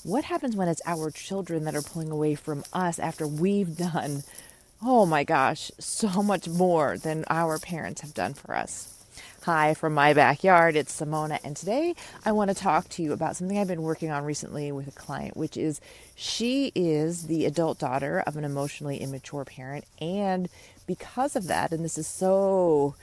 What happens when it's our children that are pulling away from us after we've done, oh my gosh, so much more than our parents have done for us? Hi, from my backyard, it's Simona, and today I want to talk to you about something I've been working on recently with a client, which is she is the adult daughter of an emotionally immature parent, and because of that, and this is so,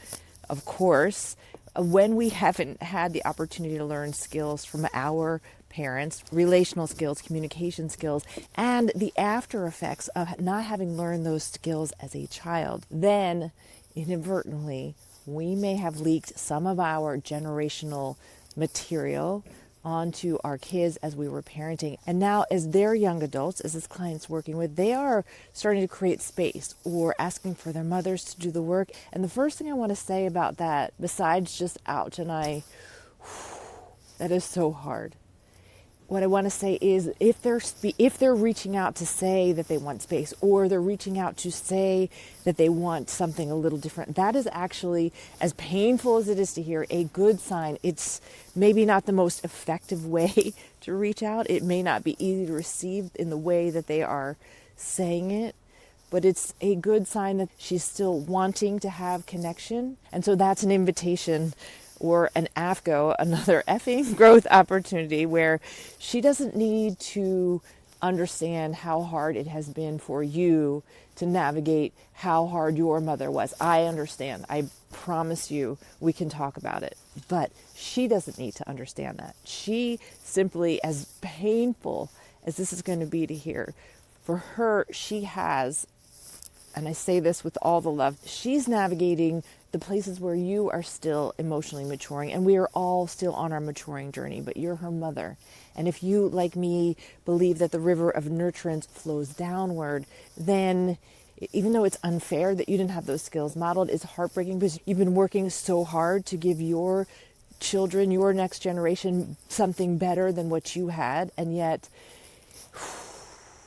of course, when we haven't had the opportunity to learn skills from our parents, relational skills, communication skills, and the after effects of not having learned those skills as a child, then inadvertently we may have leaked some of our generational material onto our kids as we were parenting. And now as they're young adults, as this client's working with, they are starting to create space or asking for their mothers to do the work. And the first thing I want to say about that, besides just ouch, that is so hard. What I want to say is if they're reaching out to say that they want space, or they're reaching out to say that they want something a little different, that is actually, as painful as it is to hear, a good sign. It's maybe not the most effective way to reach out. It may not be easy to receive in the way that they are saying it, but it's a good sign that she's still wanting to have connection. And so that's an invitation, or an AFGO, another effing growth opportunity, where she doesn't need to understand how hard it has been for you to navigate how hard your mother was. I understand. I promise you we can talk about it. But she doesn't need to understand that. She simply, as painful as this is going to be to hear, for her, she has, and I say this with all the love, she's navigating the places where you are still emotionally maturing, and we are all still on our maturing journey, but you're her mother. And if you, like me, believe that the river of nurturance flows downward, then even though it's unfair that you didn't have those skills modeled, it's heartbreaking because you've been working so hard to give your children, your next generation, something better than what you had, and yet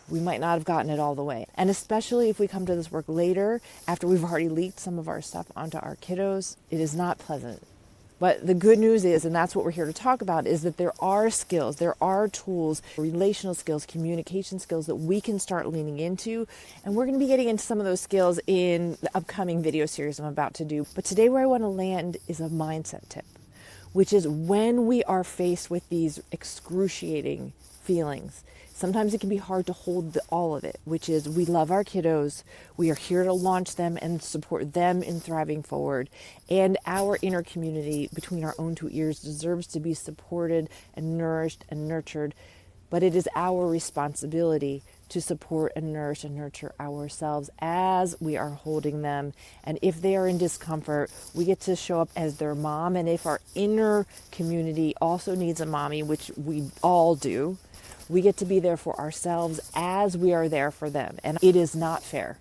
we might not have gotten it all the way. And especially if we come to this work later, after we've already leaked some of our stuff onto our kiddos, it is not pleasant. But the good news is, and that's what we're here to talk about, is that there are skills, there are tools, relational skills, communication skills that we can start leaning into. And we're going to be getting into some of those skills in the upcoming video series I'm about to do. But today where I want to land is a mindset tip, which is when we are faced with these excruciating feelings, sometimes it can be hard to hold all of it, which is we love our kiddos. We are here to launch them and support them in thriving forward. And our inner community between our own two ears deserves to be supported and nourished and nurtured. But it is our responsibility to support and nourish and nurture ourselves as we are holding them. And if they are in discomfort, we get to show up as their mom. And if our inner community also needs a mommy, which we all do, we get to be there for ourselves as we are there for them. And it is not fair.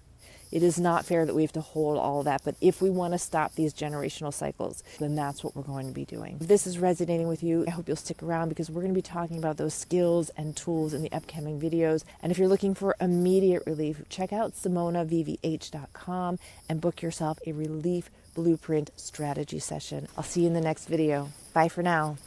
It is not fair that we have to hold all of that. But if we want to stop these generational cycles, then that's what we're going to be doing. If this is resonating with you, I hope you'll stick around because we're going to be talking about those skills and tools in the upcoming videos. And if you're looking for immediate relief, check out SimonaVVH.com and book yourself a relief blueprint strategy session. I'll see you in the next video. Bye for now.